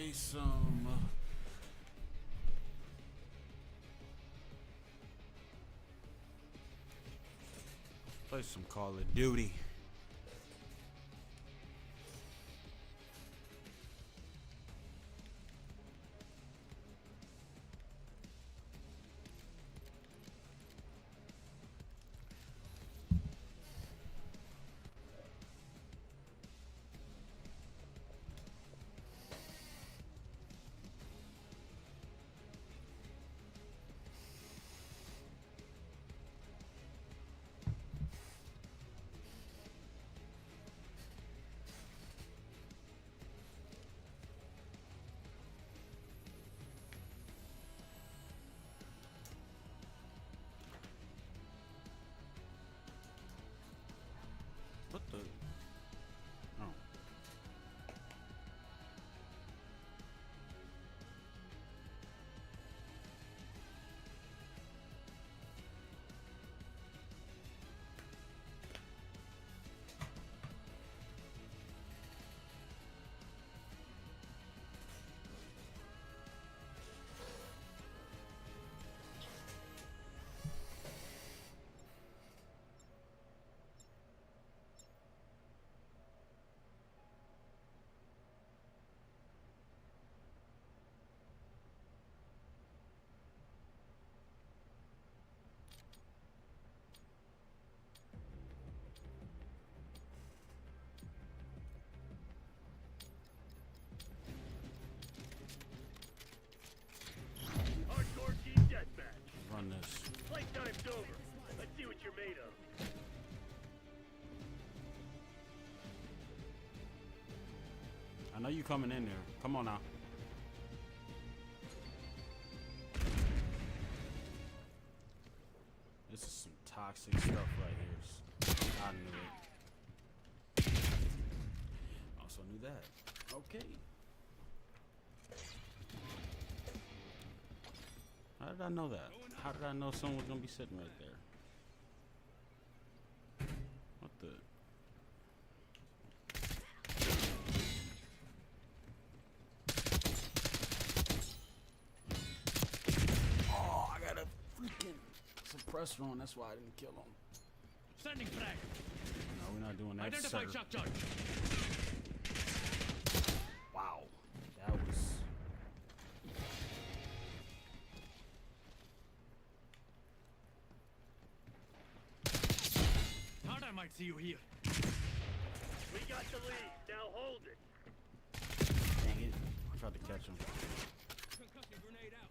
play some. Play some Call of Duty. What the? Oh. Hardcore team deathmatch. Run this. Playtime's over. Let's see what you're made of. I know you coming in there. Come on now. This is some toxic stuff right here. I knew it. Also knew that. Okay. How did I know that? How did I know someone was gonna be sitting right there? What the? Oh, I got a freaking suppressor on. That's why I didn't kill him. Sending frag. No, we're not doing that, Identify sir. shock charge. Wow, that was. Thought I might see you here. We got the lead. Now hold it. Dang it! I tried to catch him. Concussion grenade out.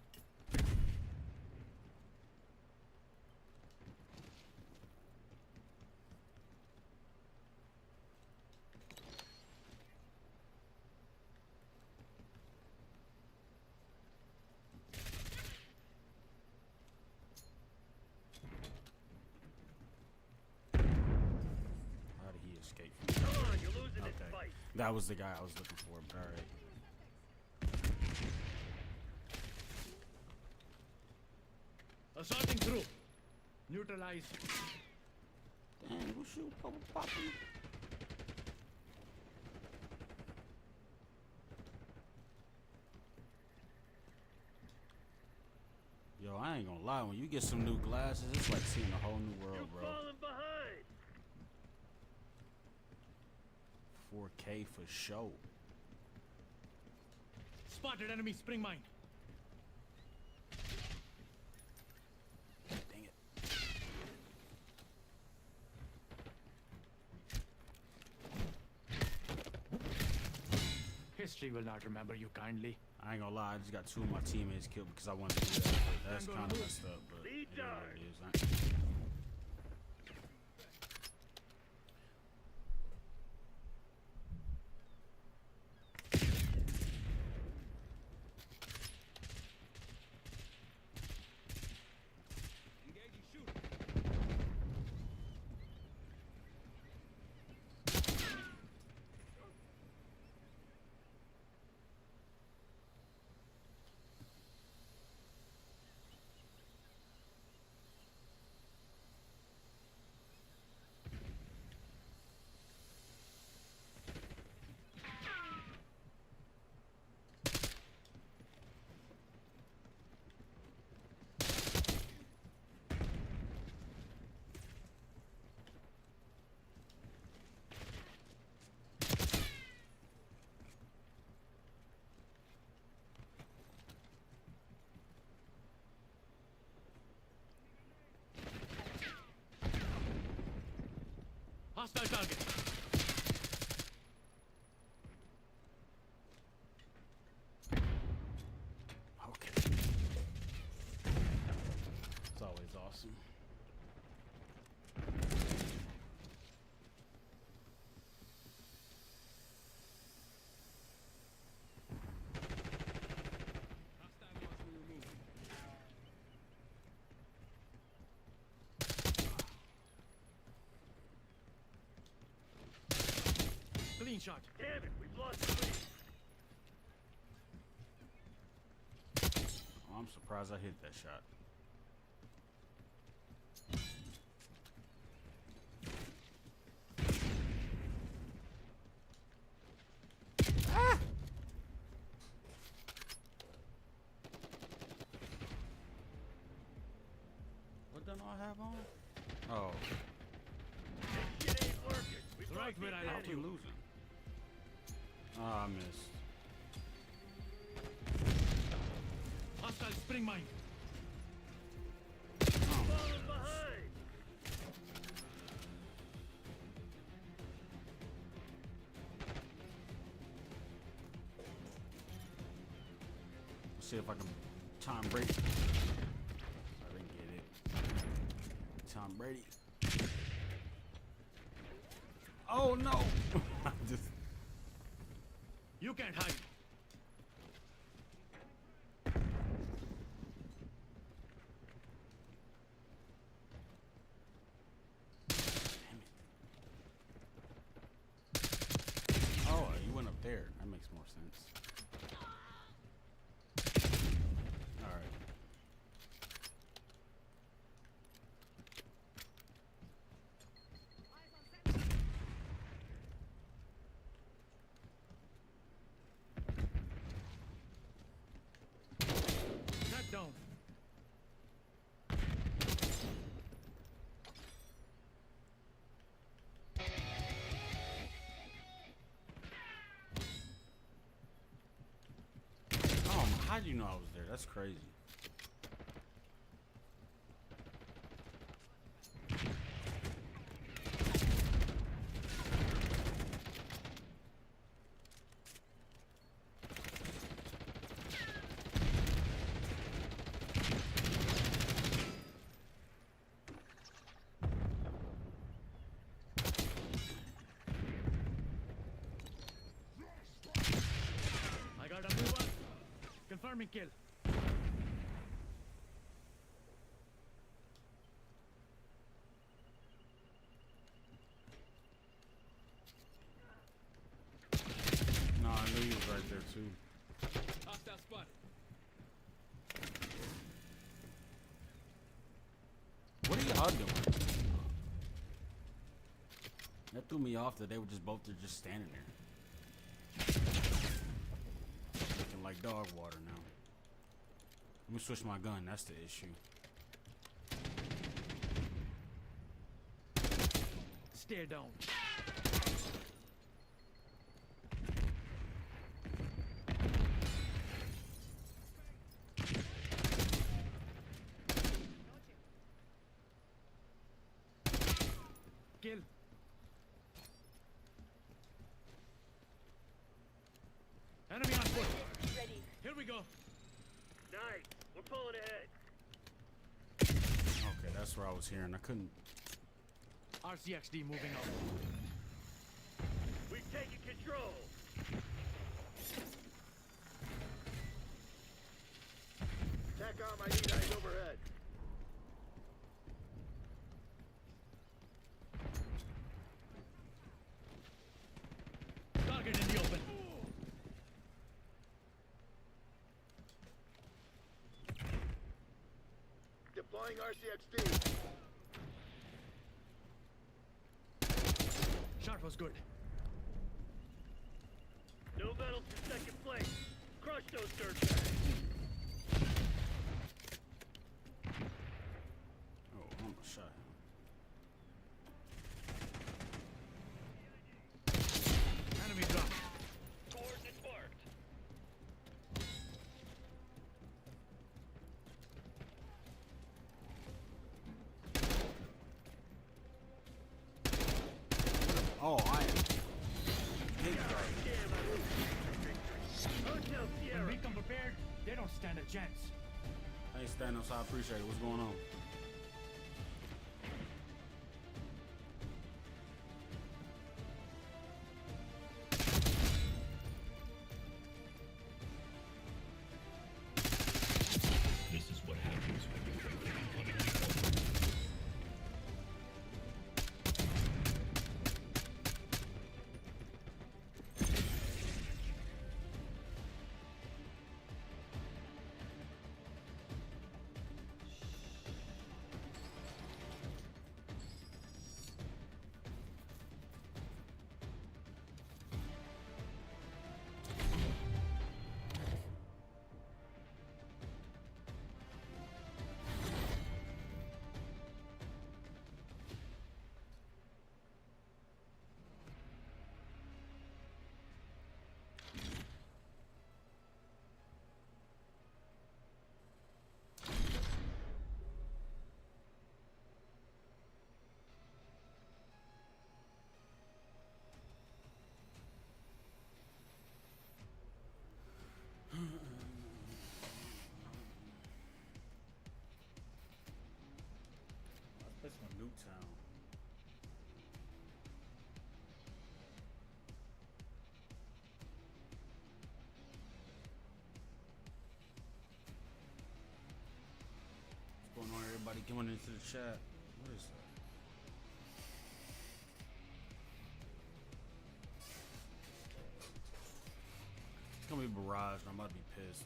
How did he escape from me? Come on, you're losing this Okay, fight. that was the guy I was looking for. But all right. Assaulting through. Neutralize. Dang, who shoot Papa Poppy? Yo, I ain't gonna lie. When you get some new glasses, it's like seeing a whole new world, You're bro. falling behind. 4K for show. Spotted enemy spring mine. Dang it. History will not remember you kindly. I ain't gonna lie. I just got two of my teammates killed because I wanted to do that. But that's kind of messed up. But it is what it is. Engaging shooter. Hostile target. Okay. It's always awesome. Clean shot. Damn it, we've lost the lead. Oh, I'm surprised I hit that shot. Ah! What gun do I have on? Oh, This shit ain't working. We've Right lost where the I I'm left advantage. losing. Oh, I missed. Hostile spring mine. Oh, Falling behind. let's see if I can Tom Brady. I didn't get it. Tom Brady. Oh no! I just You can't hide. oh, you went up there. That makes more sense. All right. Shut down. Oh, how do you know I was there? That's crazy. I got a move on. Confirming kill. No, I knew he was right there too. Hostile spotted. What are y'all doing? That threw me off that they were just both there just standing there. Looking like dog water now. Let me switch my gun, that's the issue. Stay down. Kill. Enemy on foot. Ready. Here we go. Nice. We're pulling ahead. Okay, that's where I was hearing. I couldn't. RCXD moving up. We've taken control. TACOM, I need eyes overhead. Target in the open. Deploying RCXD. Shot was good. No medals for second place. Crush those dirtbags. Oh, I almost shot him. Enemy dropped. Coordinates marked. Thanos. I appreciate it. What's going on? This is what happens when you drink the incoming lethal. That's from Newtown. What's going on, everybody coming into the chat? What is that? It's gonna be Barrage, and I'm about to be pissed.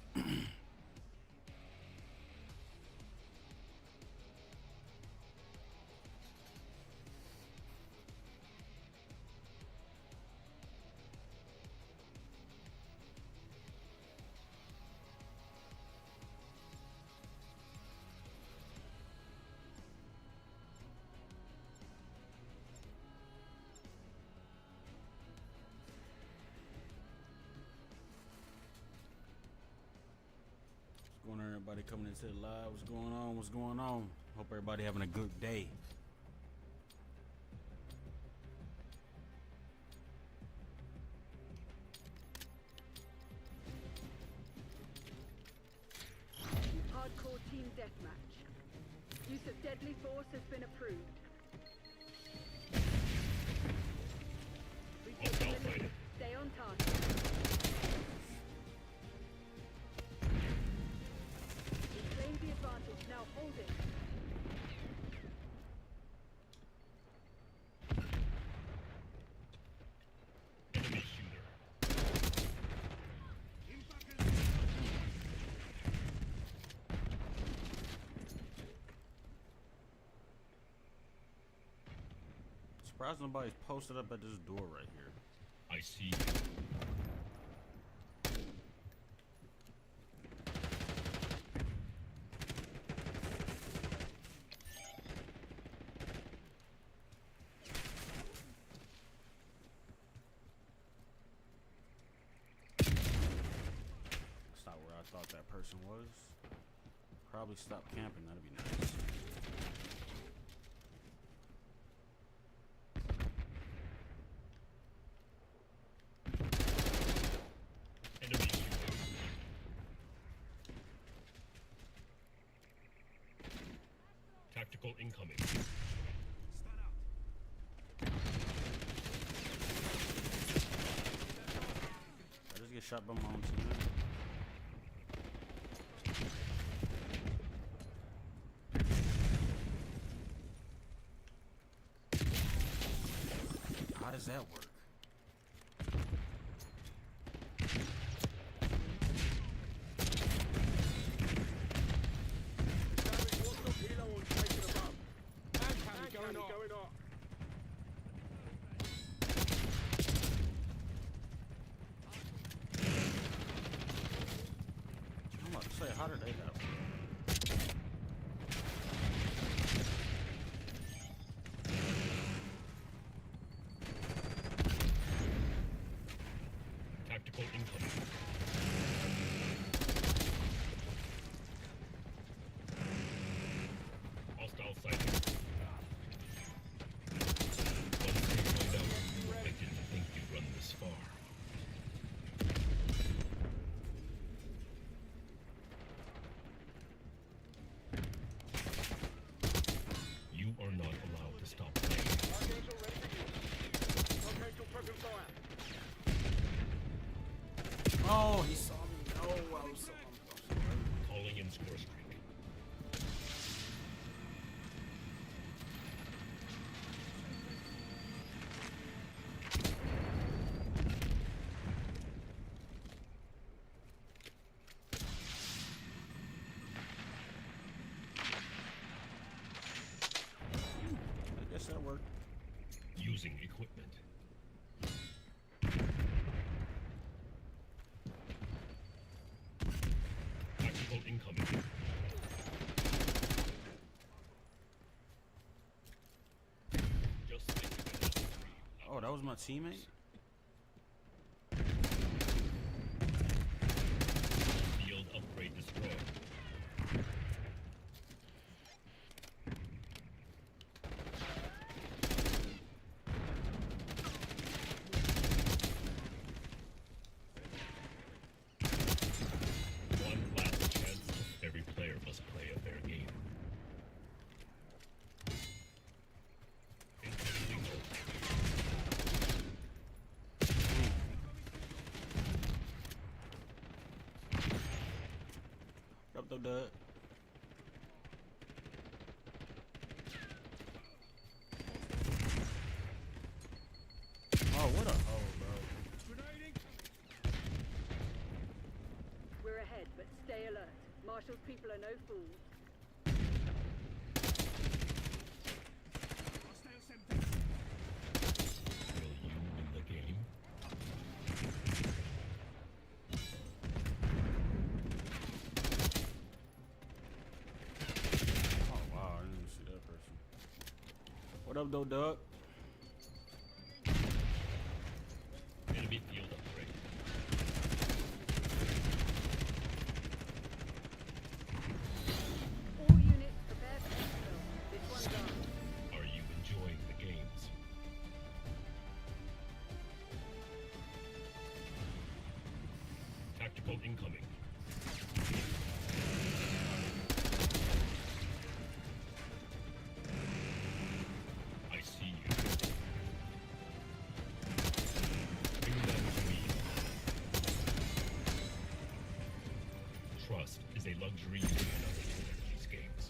What's going on, everybody coming into the live? What's going on? What's going on? Hope everybody having a good day. Hardcore team deathmatch. Use of deadly force has been approved. Stay on target. We claimed the advantage, now hold it. Enemy shooter. Surprised nobody's posted up at this door right here. I see you. That's not where I thought that person was. Probably stop camping, that'd be nice. Enemy shooter. Tactical incoming. I just get shot by my own team. How does that work? Going on. I'm about to say, how did they have? score streak. I guess that worked. Using equipment. Tactical incoming. Just think of it as 3. Oh, that was my teammate? Field upgrade destroyed. One last chance. Every player must play a fair game. Incoming lethal. Up the dud. Oh, what a hole, bro. We're ahead, but stay alert. Marshall's people are no fools. Will you win the game? Oh, wow, I didn't even see that person. What up, though, Doug? Enemy field upgrade. All units prepare for exfil. This one's ours. Are you enjoying the games? Tactical incoming. I see you. Bring them to me. Trust is a luxury you cannot afford in these games.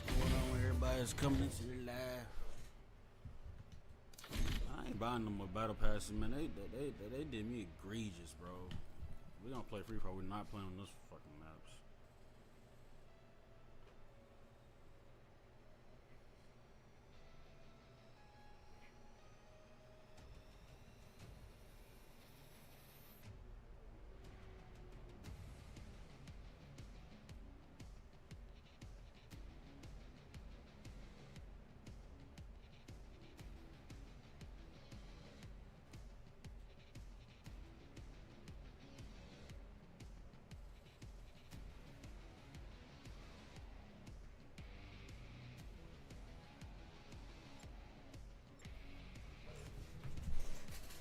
Going on when everybody's coming into the live? I ain't buying no more battle passes, man. They did me egregious, bro. We don't play free fire. We're not playing on those fucking maps.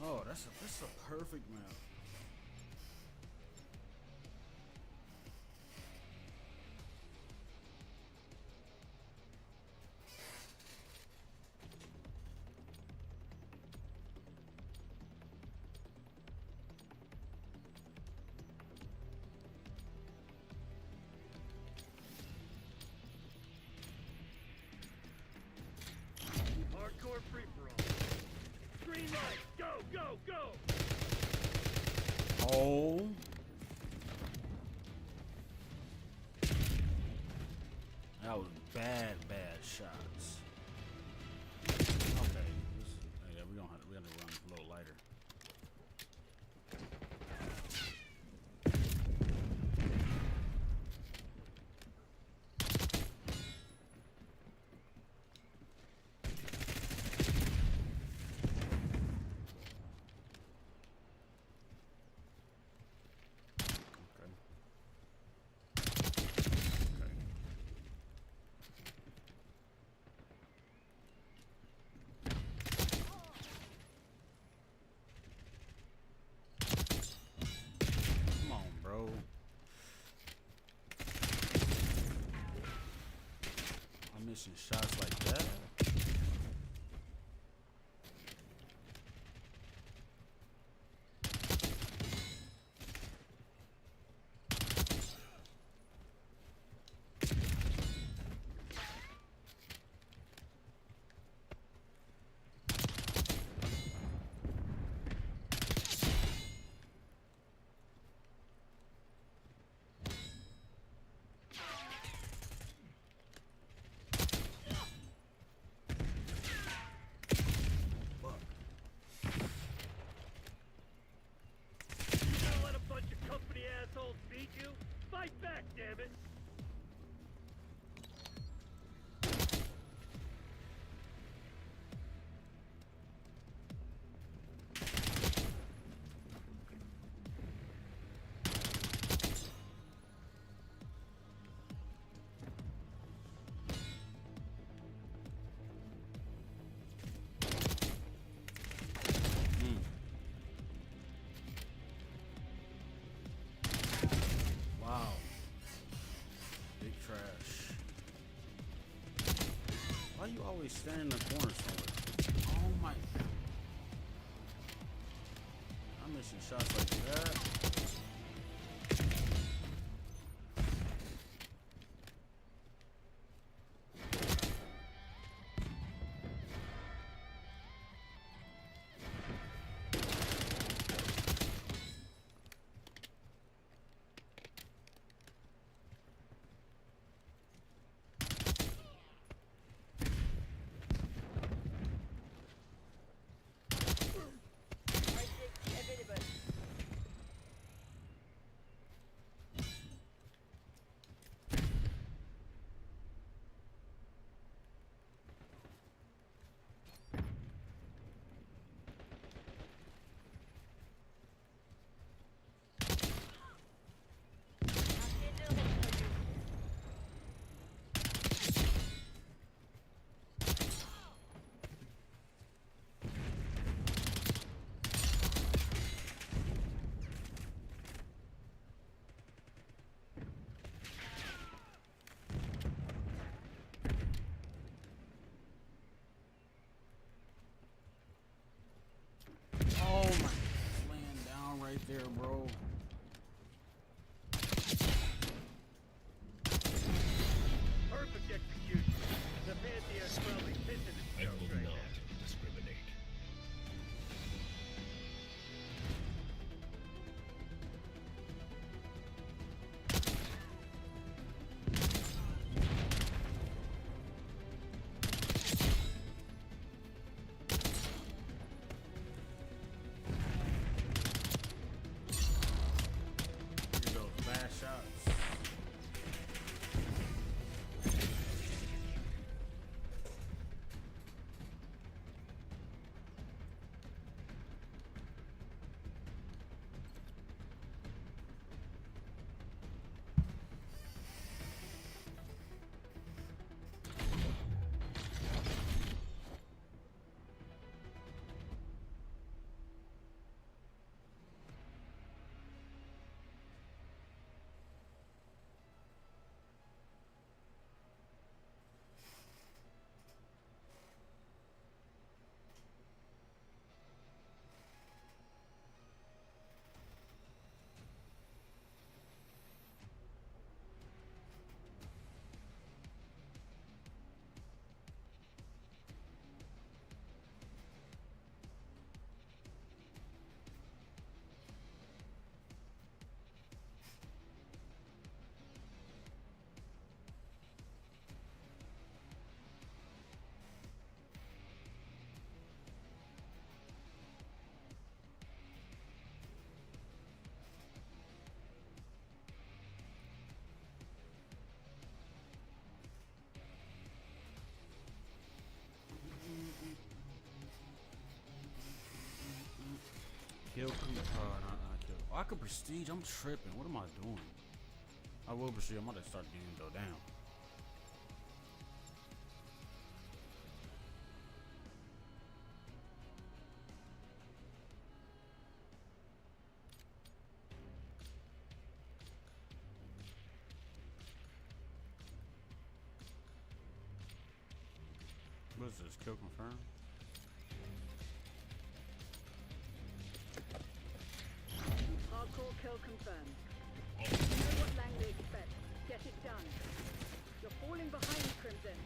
Oh, that's a perfect map. Hardcore free for all. Green light. Go, go, go. Oh. That was bad shots. Okay. Yeah, we gotta run a little lighter. Okay. missing shots like that. Beat you? Fight back, damn it! Wow. Big trash. Why you always stand in the corner somewhere? Oh my. I'm missing shots like that. Oh my, laying down right there, bro. Perfect execution. The Pantheon's probably pissing I itself will right not now. discriminate. Here goes bad shots. Kill not kill. Oh, I could prestige. I'm tripping. What am I doing? I will prestige. I'm about to start getting though. Damn. What is this? Kill confirmed? Hardcore kill confirmed. You know what Langley expects. Get it done. You're falling behind, Crimson.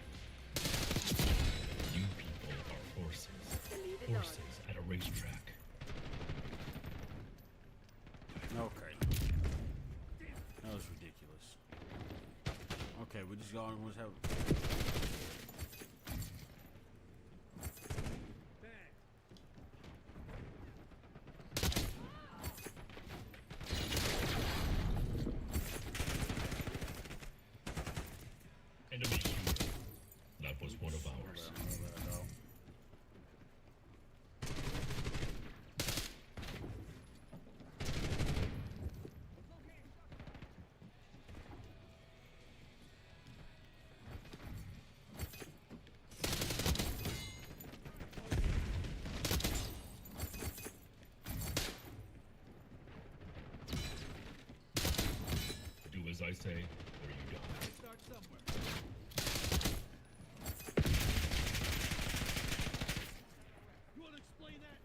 You people are horses. The lead is ours. Horses at a racetrack. Okay. That was ridiculous. Okay, we just all was have. Enemy shooter. That was one of ours. Do as I say, or you die. Start somewhere. You want to explain that?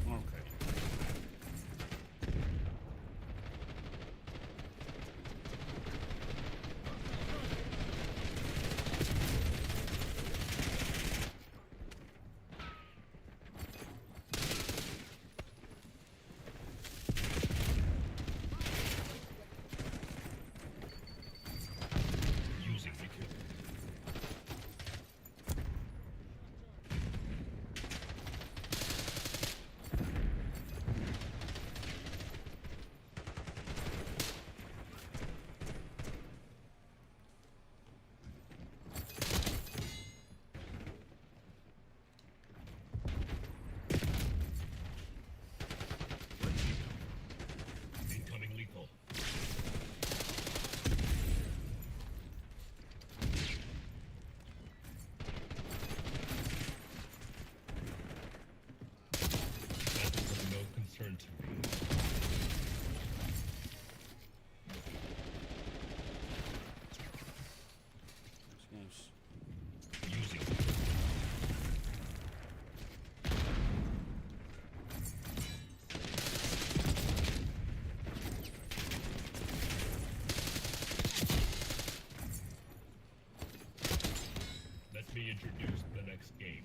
Okay. Using the kill. Incoming lethal. That is of no concern to me. This game's. Using Let me introduce the next game.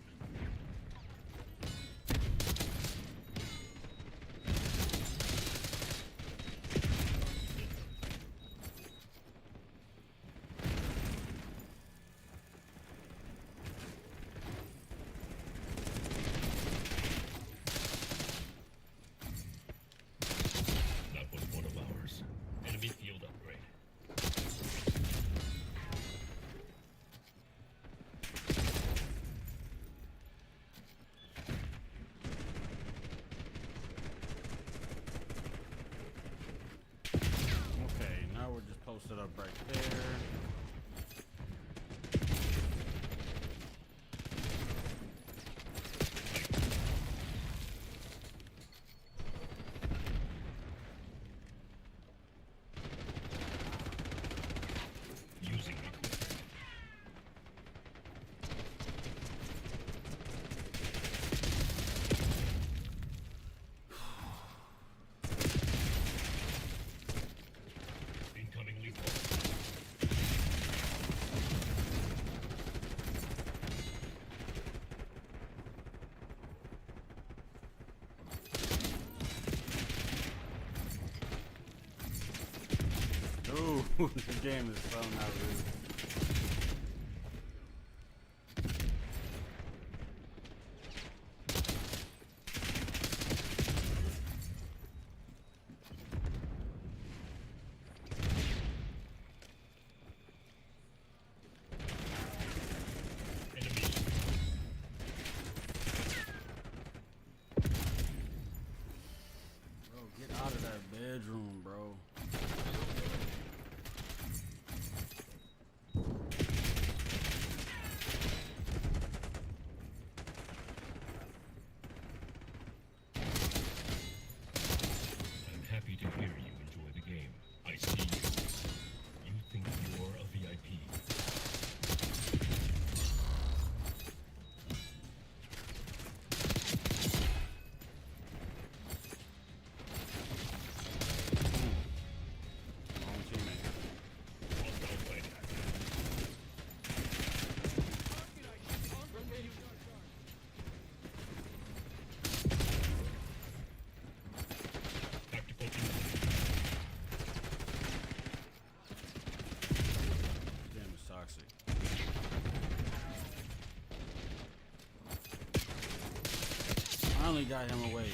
That was one of ours. Enemy field upgrade. Okay, now we're just posted up right there. Using equipment. Incoming lethal. Ooh, the game is so not rude. Enemy. finally got him away.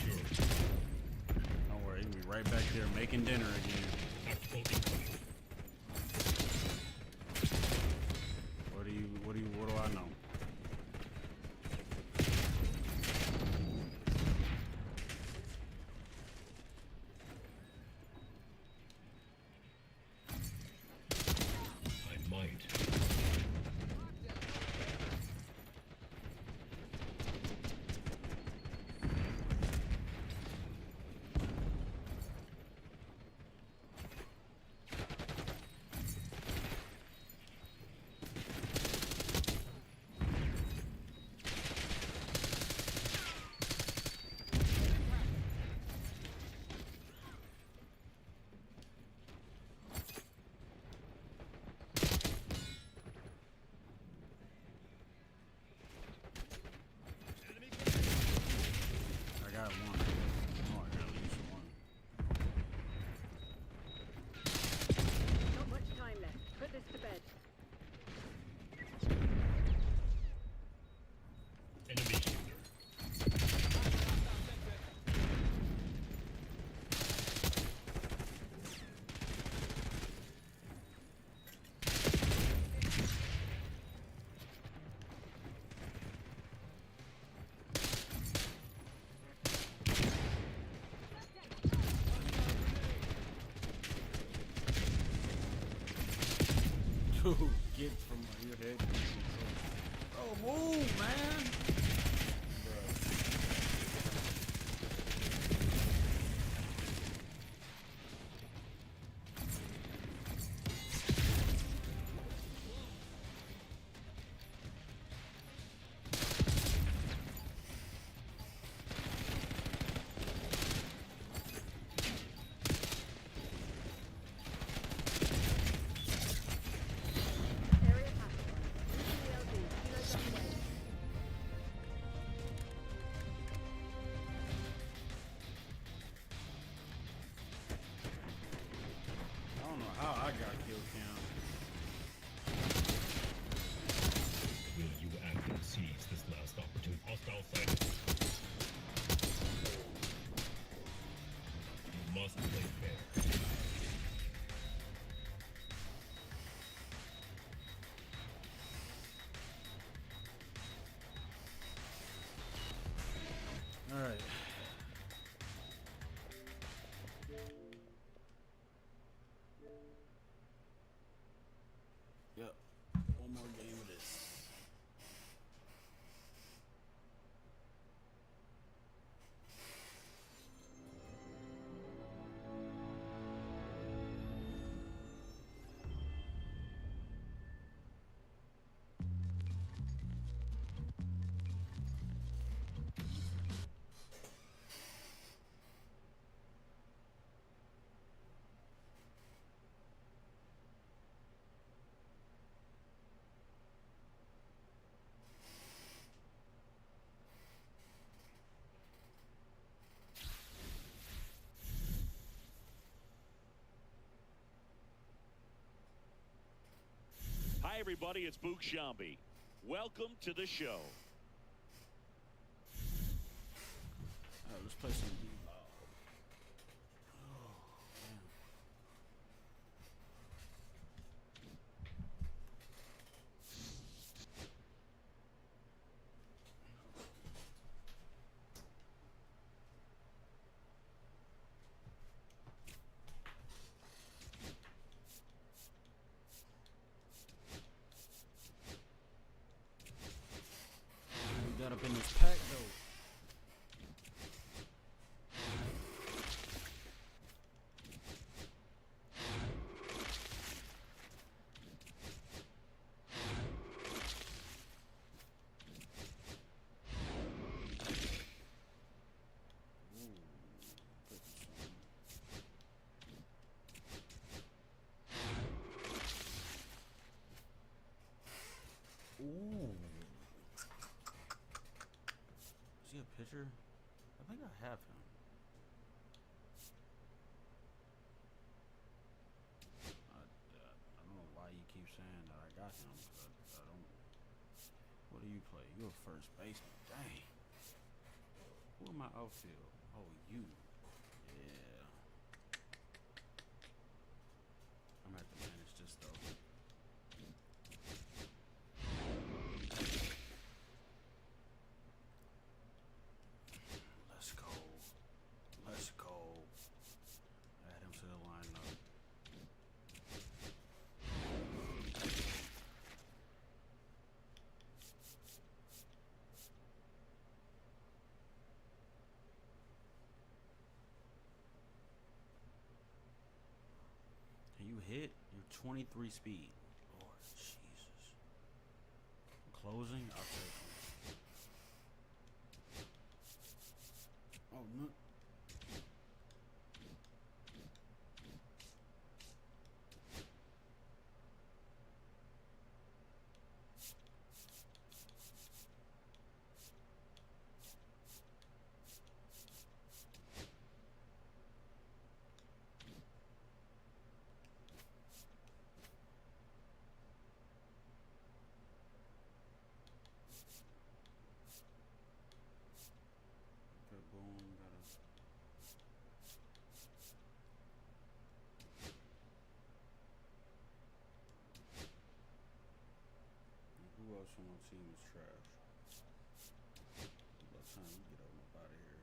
Don't worry, he'll be right back there making dinner again. What do I know? I might. I got one. Oh, I gotta use one. Not much time left. Put this to bed. Enemy shooter. Dude, get from your head. Oh, move, man. Area packed. UCLD. Kilos underway. I don't know how I got kill cam. Will you act and seize this last opportunity? Hostile sighted. You must play fair. All right. Yep. One more game of this. Hi, everybody. It's Book Shambi. Welcome to the show. All right, let's play some D. Oh, damn. We got up in this pack though. Ooh. See a picture? I think I have him. I don't know why you keep saying that I got him, but I don't. What do you play? You're a first baseman. Dang. Who in my outfield? Oh, you. Yeah. I'm gonna have to manage this though. Let's go. Let's go. Add him to the lineup. Can you hit? You're 23 speed. Lord Jesus. Closing? I'll take him. Oh, no. Okay, boom. Gotta. Who else on my team is trash? About time we get up out of here.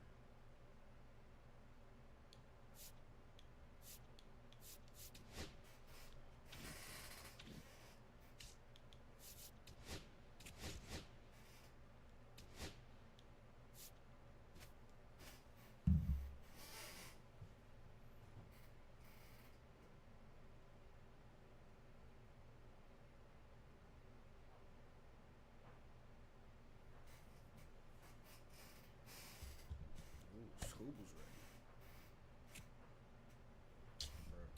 Ooh, Scuba's ready. Bruh.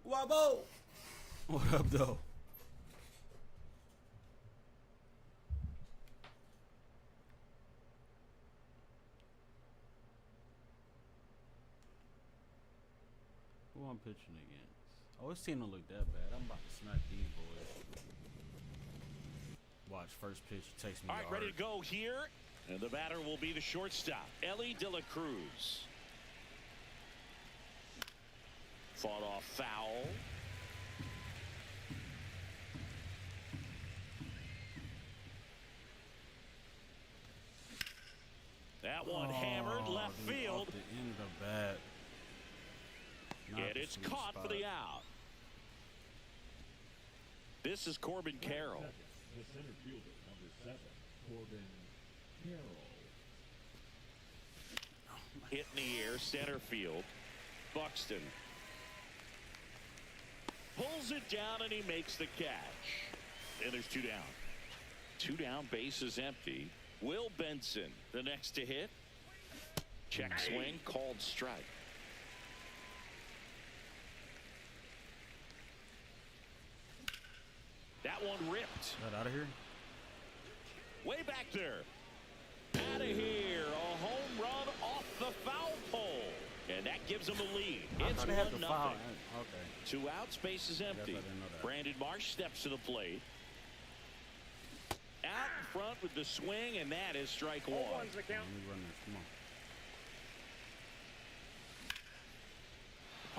Wabo! What up, though? Who I'm pitching against? Oh, this team don't look that bad. I'm about to smack these boys. Watch, first pitch, he takes me All right, hard. ready to go here. And the batter will be the shortstop, Ellie De La Cruz. Fought off foul. That one hammered left dude, field. Off the end of the bat. Not And the it's sweet caught spot. for the out. This is Corbin Carroll. The center fielder, number 7, Corbin Carroll. Hit in the air, center field. Buxton pulls it down and he makes the catch. And there's 2 down. 2 down, base is empty. Will Benson, the next to hit. Check swing, called strike. That one ripped. That out of here? Way back there. Out of here. A home run off the foul pole. And that gives them a lead. It's 1-0. Okay. 2 outs, base is empty. I didn't know that. Brandon Marsh steps to the plate. Out in front with the swing, and that is strike 1. Let me run this. Come on.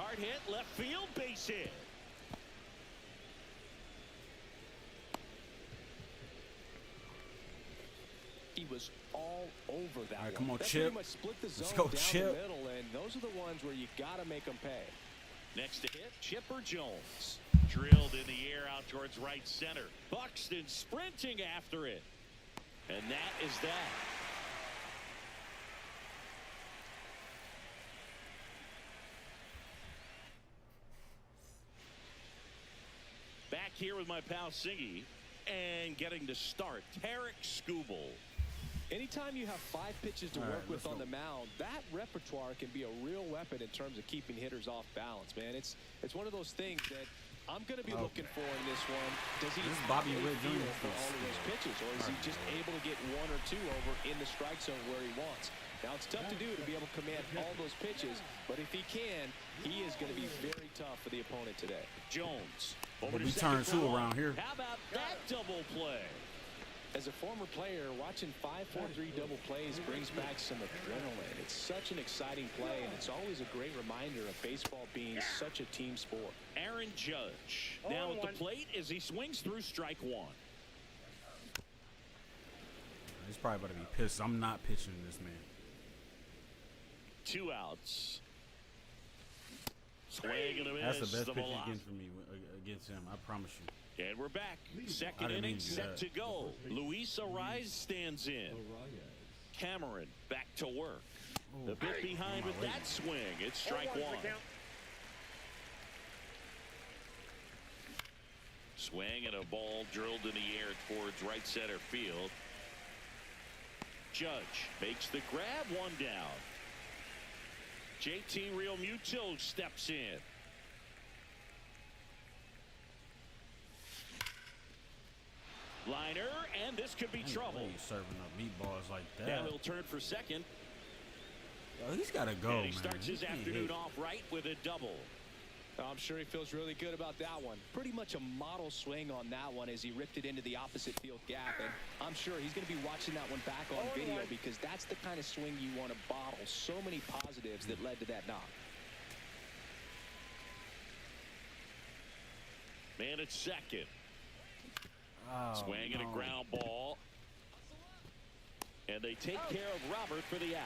Hard hit, left field, base hit. He was all over that. All right, one. come on, That Chip. pretty much split the Let's zone go, down Chip. the middle, and those are the ones where you got to make them pay. Next to hit, Chipper Jones. Drilled in the air out towards right center. Buxton sprinting after it. And that is that. here with my pal Siggy. And getting to start, Tarek Skubal. Anytime you have 5 pitches to All work right, with let's on go. the mound, that repertoire can be a real weapon in terms of keeping hitters off balance, man. It's one of those things that I'm going to be looking for in this one. Does he This is Bobby have a Witt feel Jr. for all of those pitches, or is he just able to get 1 or 2 over in the strike zone where he wants? Now, it's tough to do to be able to command all those pitches, but if he can, he is going to be very tough for the opponent today. Jones. But Over we to turn second two for around here. How about that double play? As a former player, watching 5-4-3 double plays brings back some adrenaline. It's such an exciting play, and it's always a great reminder of baseball being such a team sport. Aaron Judge. Now at the plate as he swings through strike 1. He's probably about to be pissed. I'm not pitching this man. 2 outs. Swing and a miss. That's the best the pitch velocity. against for me against him. I promise you. And we're back. I Second didn't inning mean to do set that. to go. Luis Ariz stands in. Cameron back to work. The bit behind with that swing. It's strike 1. Swing and a ball drilled in the air towards right center field. Judge makes the grab, 1 down. JT Realmuto steps in. Liner, and this could be trouble. He's serving up meatballs like that. Now he'll turn for second. Oh, he's got to go, And he man. starts his can't afternoon hit. off right with a double. I'm sure he feels really good about that one. Pretty much a model swing on that one as he ripped it into the opposite field gap. And I'm sure he's going to be watching that one back on video because that's the kind of swing you want to bottle. So many positives that led to that knock. Man at second. Oh, Swing and a no. ground ball. And they take care of Robert for the out.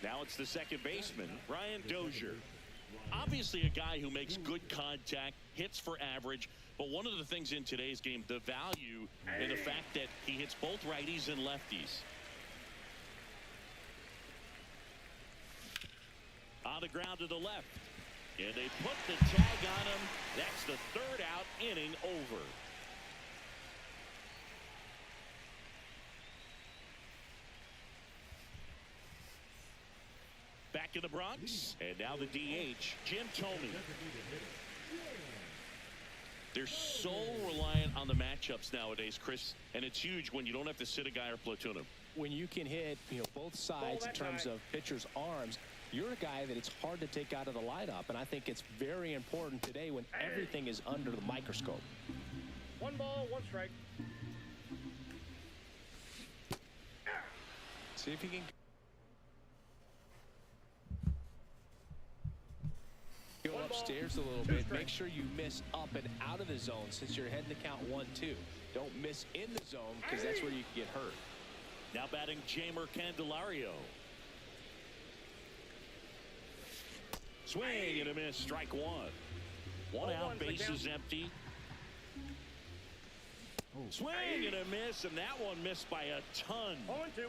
Now it's the second baseman, Ryan Dozier. Obviously a guy who makes good contact, hits for average, but one of the things in today's game, the value in the fact that he hits both righties and lefties. On the ground to the left. And they put the tag on him. That's the 3rd out, inning over. Back in the Bronx, and now the DH, Jim Thome. They're so reliant on the matchups nowadays, Chris, and it's huge when you don't have to sit a guy or platoon him. When you can hit, both sides in terms of pitchers' arms, you're a guy that it's hard to take out of the lineup, and I think it's very important today when everything is under the microscope. 1 ball, 1 strike. See if he can go upstairs a little bit. Make sure you miss up and out of the zone since you're heading to count 1-2. Don't miss in the zone because that's where you can get hurt. Now batting Jamer Candelario. Swing and a miss, strike 1. 1 out, bases empty. Swing and a miss, and that one missed by a ton. 0-2.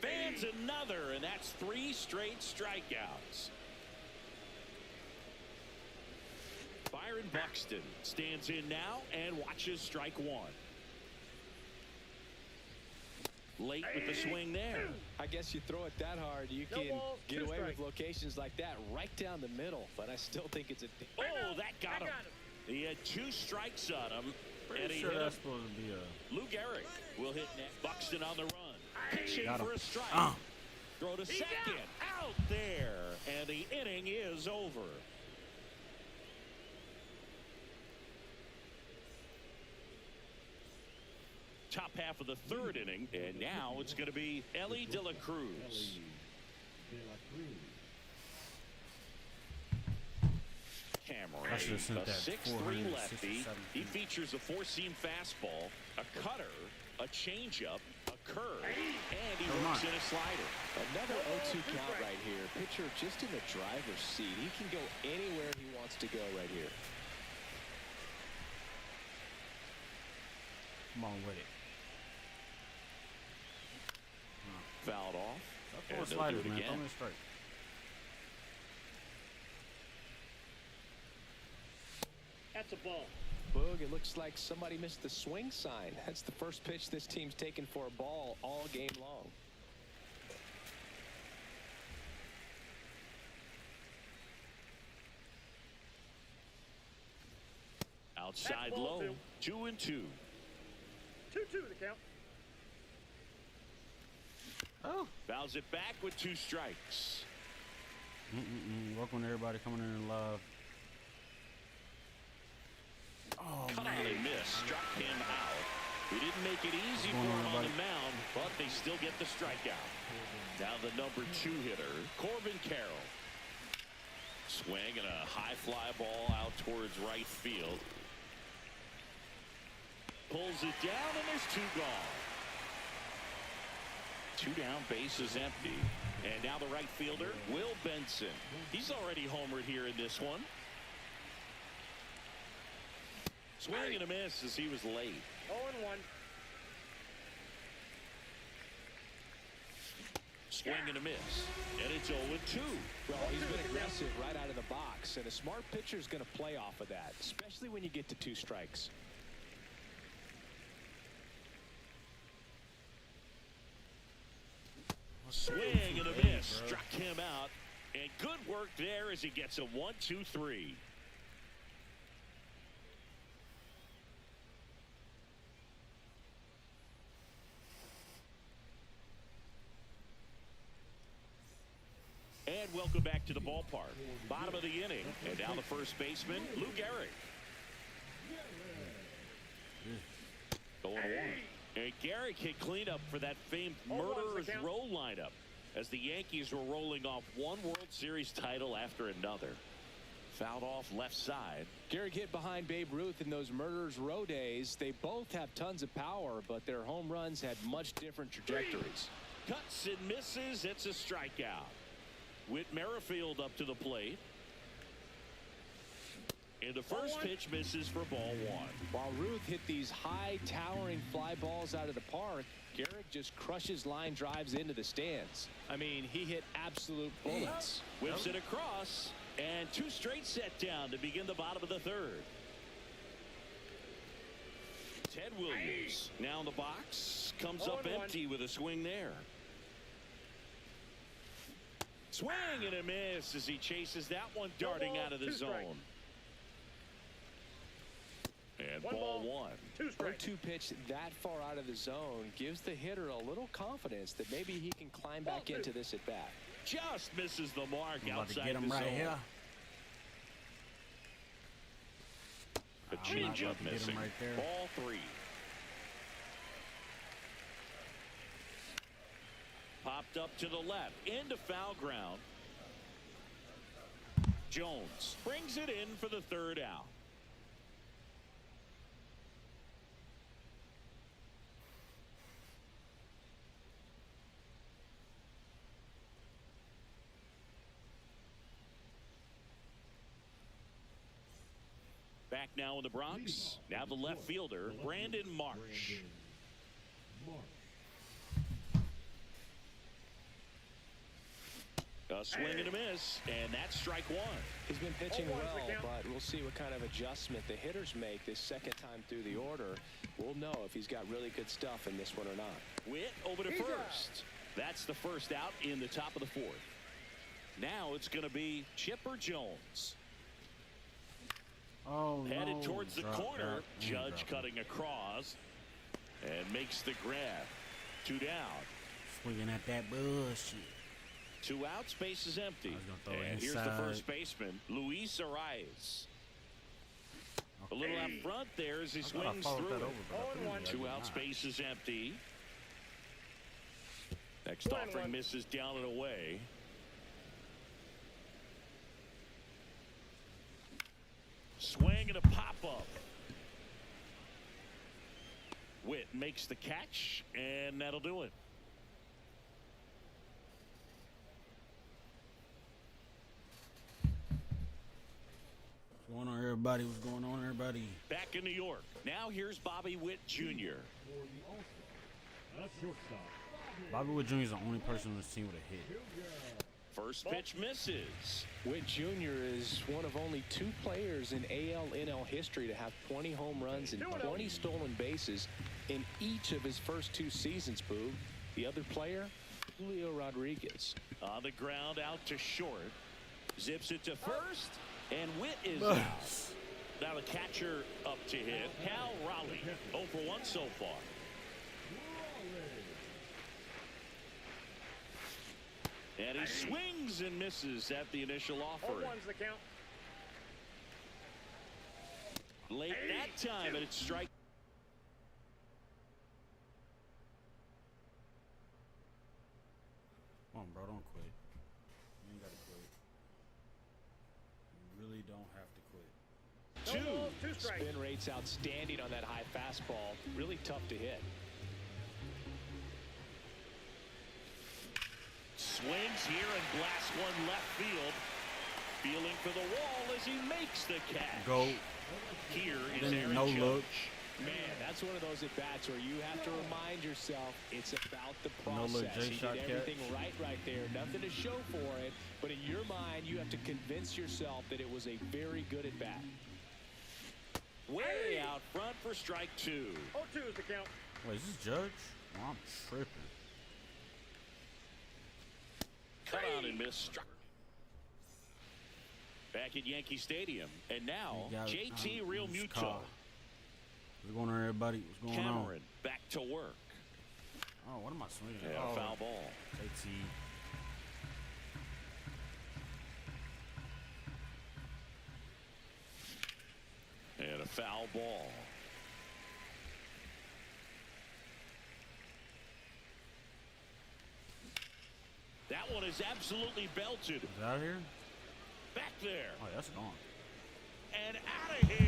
Fans another, and that's 3 straight strikeouts. Byron Buxton stands in now and watches strike 1. Late with the swing there. I guess you throw it that hard, you No can balls, get 2 away strikes. with locations like that right down the middle, but I still think it's a... Oh, that got him. He had 2 strikes on him, and he Sure, hit that's him. supposed to be a. Lou Gehrig will hit next. Buxton on the run. Pitching Got him. for a strike. Throw to second. Out there. And the inning is over. Top half of the 3rd inning. And now it's going to be Ellie De La Cruz. I should have Cameron, sent a that 6'3" lefty. 467 He feet. features a 4-seam fastball, a cutter, a changeup, a curve, and he Come works on. in a slider. Another 0-2 count right here. Pitcher just in the driver's seat. He can go anywhere he wants to go right here. Come on with it. Fouled off. Stop And throwing they'll sliders, do it man. again. Throw me a strike. a ball. Boog, it looks like somebody missed the swing sign. That's the first pitch this team's taken for a ball all game long. Outside That's ball low, two. 2-2. 2-2 the count. Oh. Fouls it back with 2 strikes. Welcome to everybody coming in live. Oh, Cut man. out and miss. Struck him out. We didn't make it easy for him on the mound, but they still get the strikeout. Now the number 2 hitter, Corbin Carroll. Swing and a high fly ball out towards right field. Pulls it down, and there's 2 gone. 2 down, bases empty. And now the right fielder, Will Benson. He's already homered here in this one. Swing and a miss as he was late. 0-1. Swing and a miss. And it's 0-2. Well, he's been aggressive right out of the box, and a smart pitcher is going to play off of that, especially when you get to 2 strikes. Swing and a miss. Struck him out. And good work there as he gets a 1-2-3. And welcome back to the ballpark. Bottom of the inning. And now the first baseman, Lou Gehrig. Going one. And Gehrig hit cleanup for that famed murderer's row lineup as the Yankees were rolling off one World Series title after another. Fouled off left side. Gehrig hit behind Babe Ruth in those murderer's row days. They both have tons of power, but their home runs had much different trajectories. Cuts and misses. It's a strikeout. Whit Merrifield up to the plate. And the first pitch misses for ball 1. While Ruth hit these high towering fly balls out of the park, Gehrig just crushes line drives into the stands. I mean, he hit absolute bullets. Whips it across, and 2 straight set down to begin the bottom of the 3rd. Ted Williams now in the box, comes up empty with a swing there. Swing and a miss as he chases that one darting out of the zone. And ball 1. 2 strikes. 0-2 pitch that far out of the zone gives the hitter a little confidence that maybe he can climb back into this at bat. Just misses the mark I'm about to outside get him the right zone. here. The changeup missing. Right there. Ball 3. Popped up to the left into foul ground. Jones brings it in for the 3rd out. Back now in the Bronx. Now the left fielder, Brandon Marsh. A swing and a miss, and that's strike 1. He's been pitching 0-1 well, the count. but we'll see what kind of adjustment the hitters make this second time through the order. We'll know if he's got really good stuff in this one or not. Whit over to first. That's the first out in the top of the 4th. Now it's going to be Chipper Jones. Oh, Headed no. towards the Drop, corner. drop, Judge drop. cutting across and makes the grab. 2 down. Swinging at that bullshit. 2 out, space is empty. I was gonna throw it And here's the inside. first baseman, Luis Arias. A little out front there as he I thought I swings followed through that it. over, but I couldn't. 2 I did out, not. space is empty. Next offering misses down and away. Swing and a pop-up. Whit makes the catch, and that'll do it. What's going on, everybody? What's going on, everybody? Back in New York. Now here's Bobby Witt Jr. Bobby Wood Jr. is the only person on this team with a hit. First pitch misses. Witt Jr. is one of only 2 players in AL/NL history to have 20 home runs and 20 stolen bases in each of his first 2 seasons, Boo. The other player, Julio Rodriguez. On the ground, out to short. Zips it to first, and Witt is out. Now the catcher up to hit, Cal Raleigh. 0 for 1 so far. And he swings and misses at the initial offering. 0-1's the count. Late that time, and it's strike. Come on, bro, don't quit. You ain't gotta quit. You really don't have to quit. No balls, 2 strikes. Spin rate's outstanding on that high fastball. Really tough to hit. Swings here and blasts one left field. Feeling for the wall as he makes the catch. Go. Here is Then Aaron no Judge. look. Man, that's one of those at-bats where you have to remind yourself it's about the No look, process. J He shot did catch. everything right there. Nothing to show for it. But in your mind, you have to convince yourself that it was a very good at-bat. Way out front for strike 2. 0-2 is the count. Wait, is this Judge? Oh, I'm tripping. Cut out and miss. Struck. Back at Yankee Stadium. And now, You got it. JT Real It's Mutual. caught. What's going on, everybody? What's going on? Cameron back to work. Oh, what am I swinging at? And Oh, a foul ball. JT. And a foul ball. That one is absolutely belted. Is it out of here? Back there. Oh, yeah, that's gone. And out of here.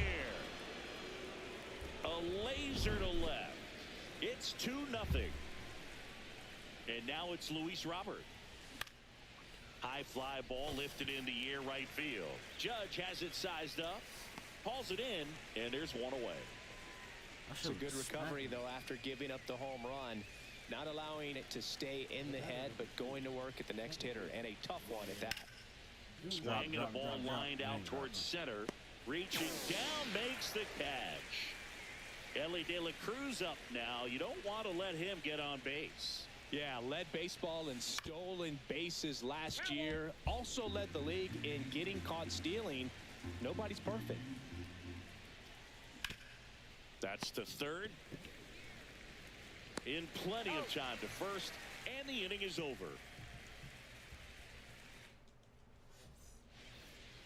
A laser to left. It's 2-0. And now it's Luis Robert. High fly ball lifted in the air right field. Judge has it sized up. Hauls it in, and there's one away. It's a good recovery, though, after giving up the home run. Not allowing it to stay in the head, but going to work at the next hitter, and a tough one at that. Swing and a ball lined out towards center. Reaching down, makes the catch. Ellie De La Cruz up now. You don't want to let him get on base. Yeah, led baseball in stolen bases last year. Also led the league in getting caught stealing. Nobody's perfect. That's the third. In plenty of time to first, and the inning is over.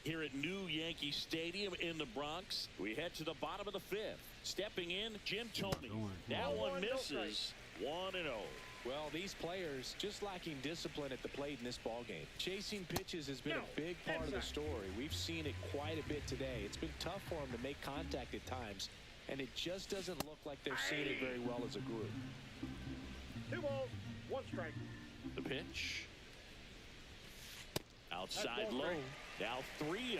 Here at New Yankee Stadium in the Bronx, we head to the bottom of the 5th. Stepping in, Jim Thome. Now one misses. 1-0. Well, these players just lacking discipline at the plate in this ballgame. Chasing pitches has been a big part of the story. We've seen it quite a bit today. It's been tough for them to make contact at times, and it just doesn't look like they're seeing it very well as a group. 2 balls, 1 strike. The pitch. Outside low. Now 3-1.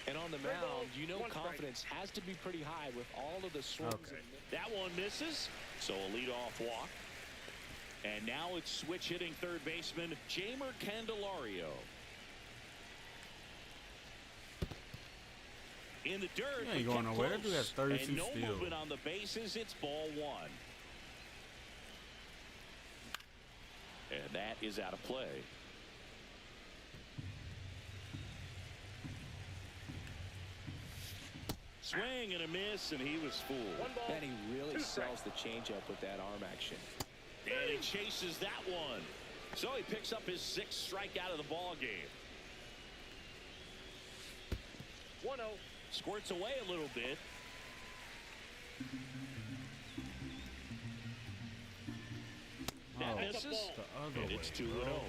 And on the mound, you know confidence has to be pretty high with all of the swings. Okay. That one misses, so a leadoff walk. And now it's switch hitting third baseman Jamer Candelario. In the dirt. He ain't going nowhere. That dude has 32 and no steals. movement on the bases. It's ball 1. And that is out of play. Swing and a miss, and he was fooled. 1 ball. And he really sells the changeup with that arm action. And he chases that one. So he picks up his 6th strikeout of the ball game. 1-0. Squirts away a little bit. That Oh, misses. the other And way, it's 2-0. bro.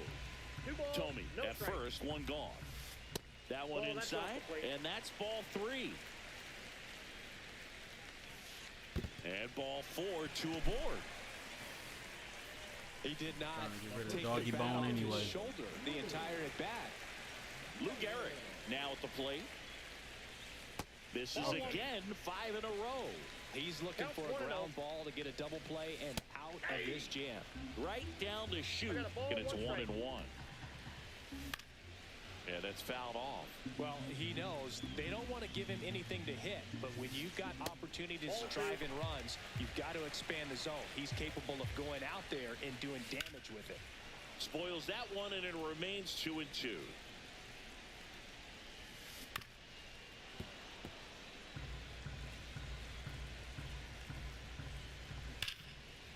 2 balls, Thome no at strike. first, 1 gone. That one Ball, that's off inside, the plate. and that's ball 3. And ball 4, 2 aboard. He did not Trying to get rid of take doggy the bat bone off his anyway. shoulder the entire at bat. Lou Gehrig now at the plate. This is again 5 in a row. He's looking Count for a 1-0. ground ball to get a double play and out of this jam. Right down the chute, I got a ball, and it's 1 strike. 1-1. And that's fouled off. Well, he knows they don't want to give him anything to hit, but when you've got opportunities to drive in runs, you've got to expand the zone. He's capable of going out there and doing damage with it. Spoils that one, and it remains 2-2.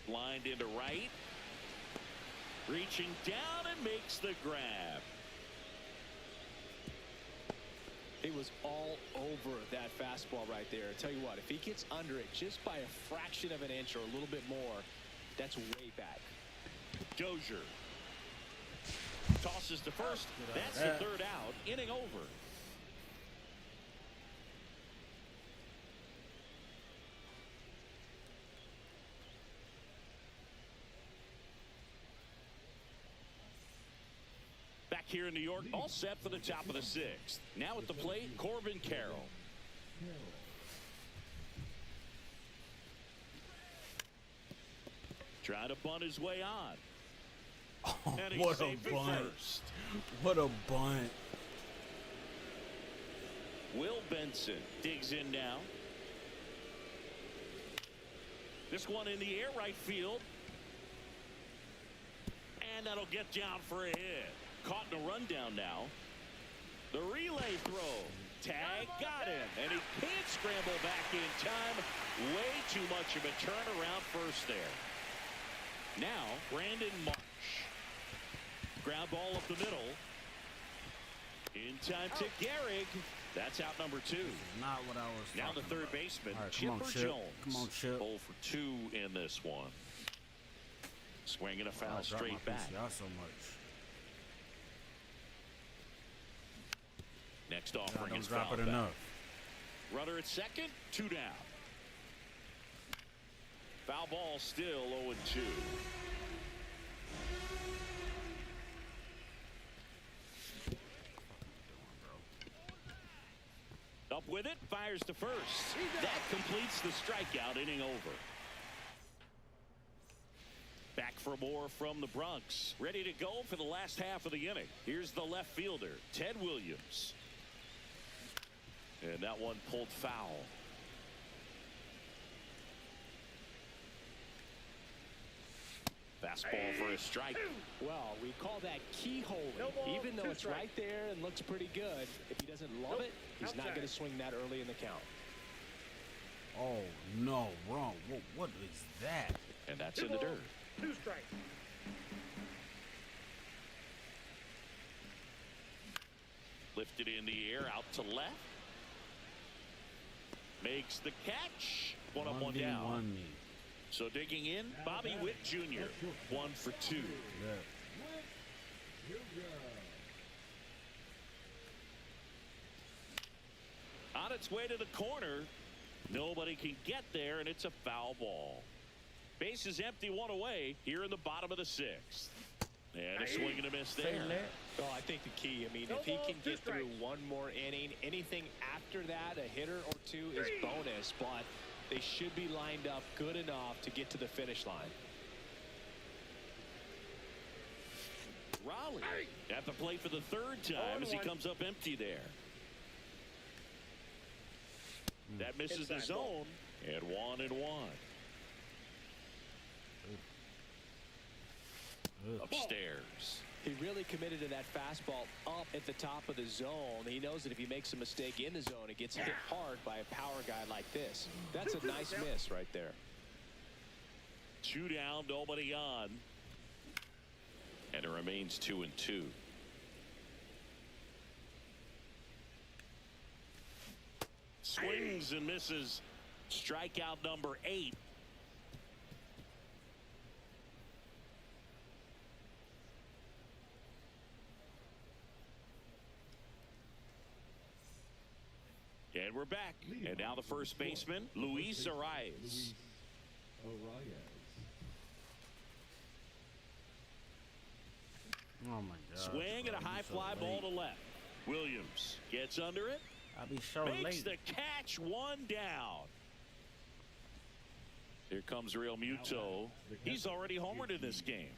Lined into right. Reaching down and makes the grab. He was all over that fastball right there. I tell you what, if he gets under it just by a fraction of an inch or a little bit more, that's way back. Dozier tosses to first. That's the third out. Inning over. Back here in New York, all set for the top of the sixth. Now at the plate, Corbin Carroll. Trying to bunt his way on. Oh, And he's what a safe at bunt. first. What a bunt. Will Benson digs in now. This one in the air, right field. And that'll get down for a hit. Caught in a rundown now. The relay throw. Tag got him. And he can't scramble back in time. Way too much of a turnaround first there. Now, Brandon Marsh. Ground ball up the middle. In time to Gehrig. That's out number 2. Not what I was Now the talking third about. baseman, All right, come on, Chipper Chip. Jones. Come on, Chip. 0 for 2 in this one. Swinging a foul I drop straight my back. PCI so much. Next I offering don't is drop fouled it back. enough. Runner at second, 2 down. Foul ball still 0-2. Up with it, fires to first. That completes the strikeout, inning over. Back for more from the Bronx. Ready to go for the last half of the inning. Here's the left fielder, Ted Williams. And that one pulled foul. Fastball for a strike. Well, we call that keyholing. No ball, Even though 2 it's strikes. right there and looks pretty good, if he doesn't love it, he's not Outside. going to swing that early in the count. Oh, no. Wrong. What is that? And that's 2 in the balls, dirt. 2 strikes. Lifted in the air, out to left. Makes the catch. One up, one down. 1v1 me. So digging in, Bobby Witt Jr. 1 for 2. Yeah. On its way to the corner. Nobody can get there, and it's a foul ball. Base is empty, 1 away here in the bottom of the 6th. And a swing and a miss there. Well, I think the key, I mean, No if he ball, can 2 get through strikes. one more inning, anything after that, a hitter or 2 is bonus, but they should be lined up good enough to get to the finish line. Raleigh at the plate for the 3rd time as he 0-1. comes up empty there. That misses the Inside zone. And 1-1. Upstairs. He really committed to that fastball up at the top of the zone. He knows that if he makes a mistake in the zone, it gets hit hard by a power guy like this. That's a nice miss right there. 2 down, nobody on. And it remains 2-2. Swings and misses. Strikeout number 8. And we're back. And now the first baseman, Luis Arias. Oh, my God. Swing and a high fly ball to left. Williams gets under it. I'll be so Makes late. the catch, 1 down. Here comes Real Muto. He's already homered in this game.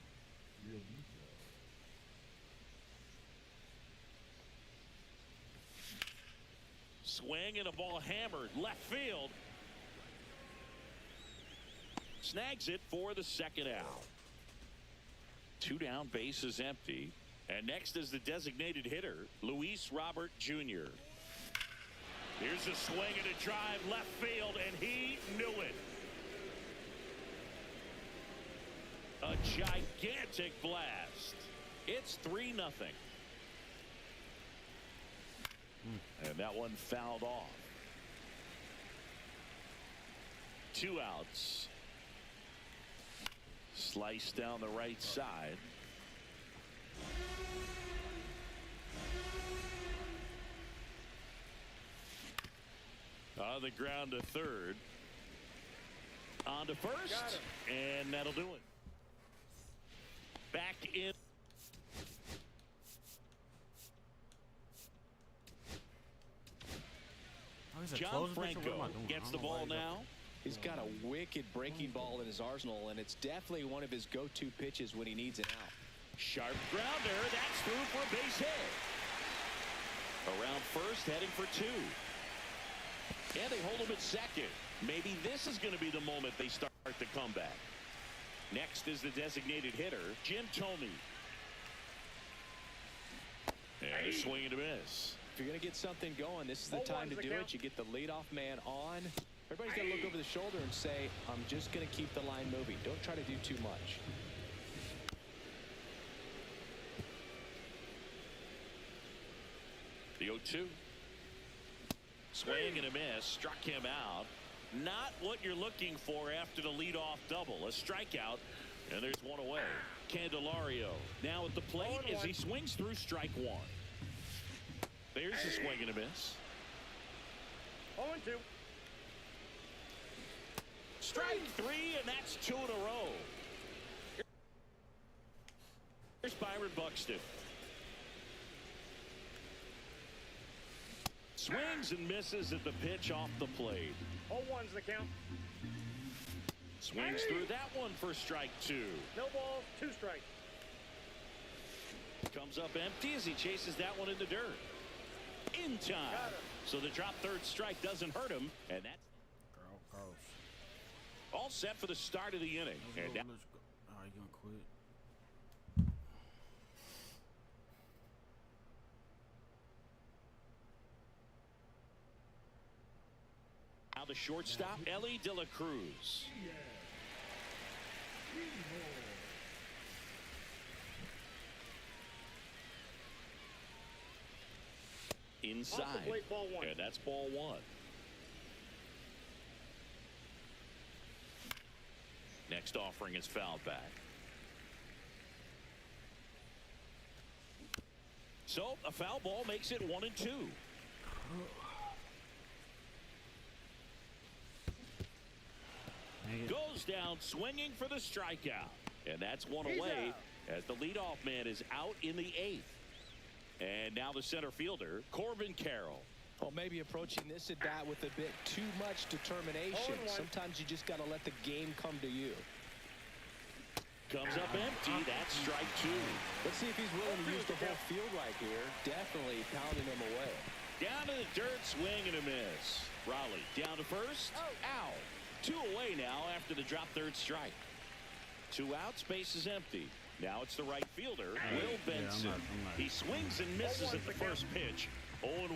swing and a ball hammered left field. Snags it for the second out. 2 down, bases empty. And next is the designated hitter, Luis Robert Jr. Here's a swing and a drive left field, and he knew it. A gigantic blast. It's 3-0. And that one fouled off. 2 outs. Slice down the right side. On the ground to third. On to first. And that'll do it. Back in. John Franco gets the ball now. He's got a wicked breaking ball in his arsenal, and it's definitely one of his go-to pitches when he needs an out. Sharp grounder. That's through for a base hit. Around first, heading for 2. And they hold him at second. Maybe this is going to be the moment they start the comeback. Next is the designated hitter, Jim Thome. And a swing and a miss. If you're going to get something going, this is the time to do it. You get the leadoff man on. Everybody's got to look over the shoulder and say, I'm just going to keep the line moving. Don't try to do too much. The 0-2. Swing and a miss. Struck him out. Not what you're looking for after the leadoff double. A strikeout, and there's one away. Candelario now at the plate as he swings through strike 1. There's a swing and a miss. 0-2. Strike 3, and that's 2 in a row. Here's Byron Buxton. Swings and misses at the pitch off the plate. 0-1's the count. Swings through that one for strike 2. No balls, 2 strikes. Comes up empty as he chases that one in the dirt. In time. So the drop third strike doesn't hurt him, and that's all set for the start of the inning. And now, all right, you gonna quit? now the shortstop, Ellie De La Cruz. Inside. Off the plate, ball 1. And that's ball 1. Next offering is fouled back. So a foul ball makes it 1-2. Goes down swinging for the strikeout. And that's one away as the leadoff man is out in the 8th. And now the center fielder, Corbin Carroll. Well, maybe approaching this at bat with a bit too much determination. Sometimes you just got to let the game come to you. Comes up empty. That's strike 2. Let's see if he's willing to use the whole field right here. Definitely pounding him away. Down to the dirt, swing and a miss. Raleigh down to first. Out. 2 away now after the drop third strike. 2 outs, base is empty. Now it's the right fielder, Will Benson. He swings and misses at the first pitch. 0-1.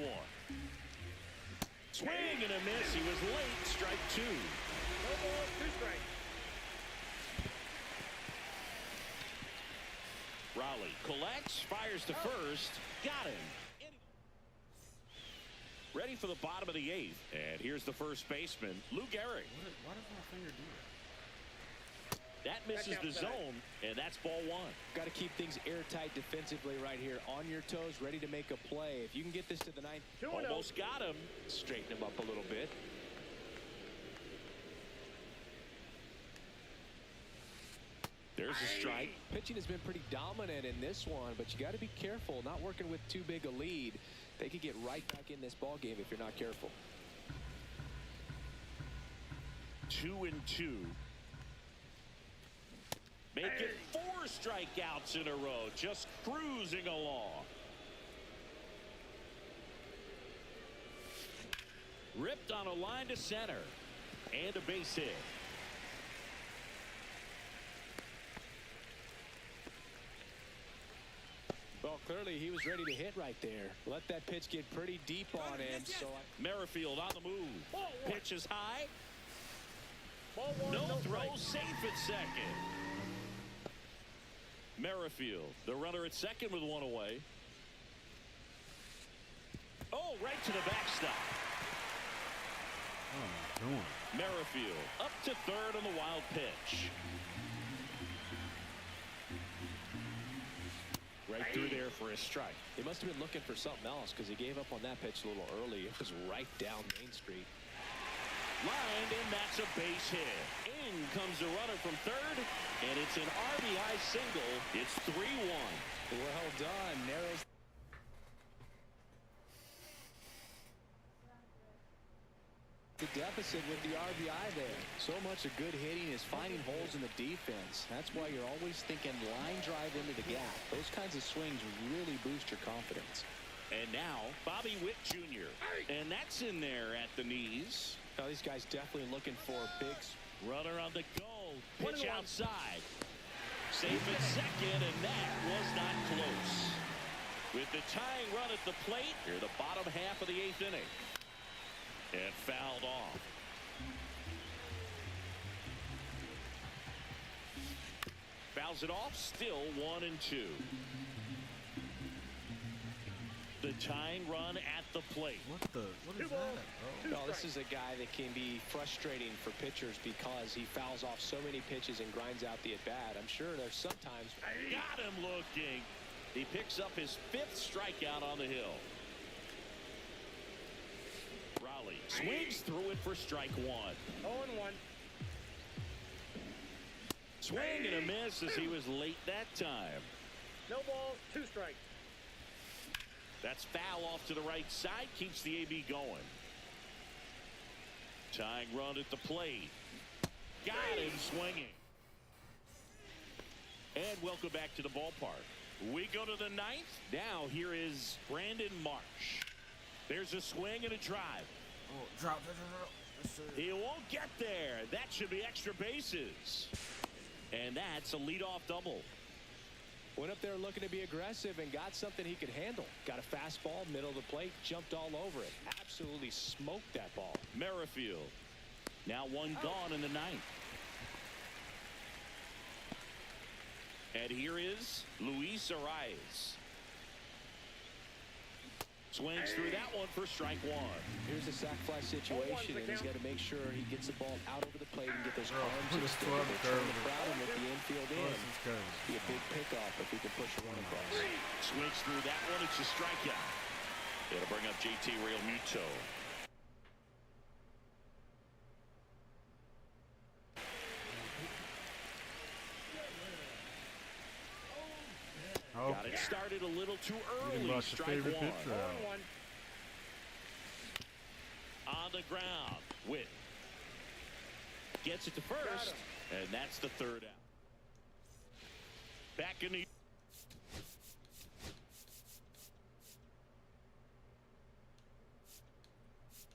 Swing and a miss. He was late. Strike 2. No balls, 2 strikes. Raleigh collects, fires to first. Got him. Ready for the bottom of the 8th. And here's the first baseman, Lou Gehrig. Why does my finger do that? That misses the zone, and that's ball 1. Got to keep things airtight defensively right here. On your toes, ready to make a play. If you can get this to the 9th. Almost got him. Straighten him up a little bit. There's a strike. Pitching has been pretty dominant in this one, but you got to be careful. Not working with too big a lead. They could get right back in this ball game if you're not careful. 2-2. Make it 4 strikeouts in a row. Just cruising along. Ripped on a line to center. And a base hit. Well, clearly he was ready to hit right there. Let that pitch get pretty deep on him. So Merrifield on the move. Pitch is high. Ball one, No throw, strike. safe at second. Merrifield, the runner at second with one away. Oh, right to the backstop. Oh, doing? Merrifield up to third on the wild pitch. Right through there for a strike. he must have been looking for something else because he gave up on that pitch a little early. It was right down Main Street. Lined, and that's a base hit. In comes the runner from third, and it's an RBI single. It's 3-1. Well done. Narrows the deficit with the RBI there. So much of good hitting is finding holes in the defense. That's why you're always thinking line drive into the gap. Those kinds of swings really boost your confidence. And now, Bobby Witt Jr. And that's in there at the knees. Now, these guys definitely looking for big. Runner on the go. Pitch outside. Safe at second, and that was not close. With the tying run at the plate, here the bottom half of the 8th inning. And fouled off. Fouls it off, still 1-2. The tying run at the plate. What is that, bro? Well, this is a guy that can be frustrating for pitchers because he fouls off so many pitches and grinds out the at-bat. I'm sure there's sometimes. Got him looking. He picks up his 5th strikeout on the hill. Raleigh swings through it for strike 1. 0-1. Swing and a miss as he was late that time. No balls, 2 strikes. That's foul off to the right side. Keeps the AB going. Tying run at the plate. Got him swinging. And welcome back to the ballpark. We go to the 9th. Now here is Brandon Marsh. There's a swing and a drive. Oh, drop. Yes, sir. He won't get there. That should be extra bases. And that's a leadoff double. Went up there looking to be aggressive and got something he could handle. Got a fastball, middle of the plate, jumped all over it. Absolutely smoked that ball. Merrifield. Now one gone in the 9th. And here is Luis Arias. Swings through that one for strike 1. Here's a sac fly situation, and he's got to make sure he gets the ball out over the plate and get those arms Put his extended. foot on They're the trying to curve. crowd him with the infield in. This is curve. Be a big pickoff if he can push a run across. Swings through that one. It's a strikeout. It'll bring up JT Realmuto. Oh, Got it started a little too you early. brought your Strike favorite 1. pitcher out. 0-1. On the ground. Witt gets it to first, and that's the 3rd out. Back in the.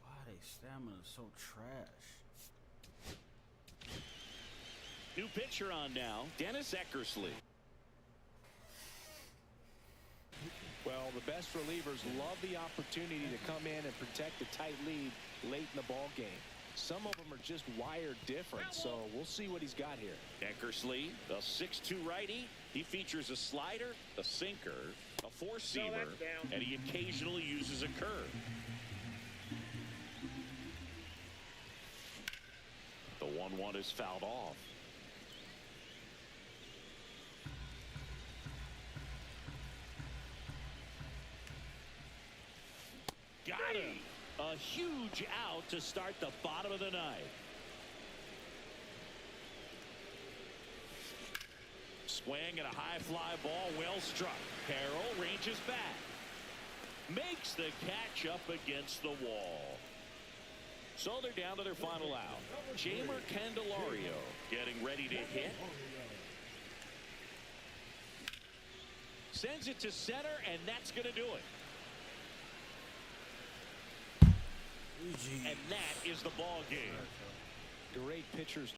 Why they stamina so trash? New pitcher on now, Dennis Eckersley. Well, the best relievers love the opportunity to come in and protect a tight lead late in the ball game. Some of them are just wired different, so we'll see what he's got here. Eckersley, the 6'2 righty. He features a slider, a sinker, a four-seamer, and he occasionally uses a curve. The 1-1 is fouled off. Got him. A huge out to start the bottom of the 9th. Swing and a high fly ball, well struck. Carroll ranges back. Makes the catch up against the wall. So they're down to their final out. Jamer Candelario getting ready to hit. Sends it to center, and that's going to do it. And that is the ball game. Great pitchers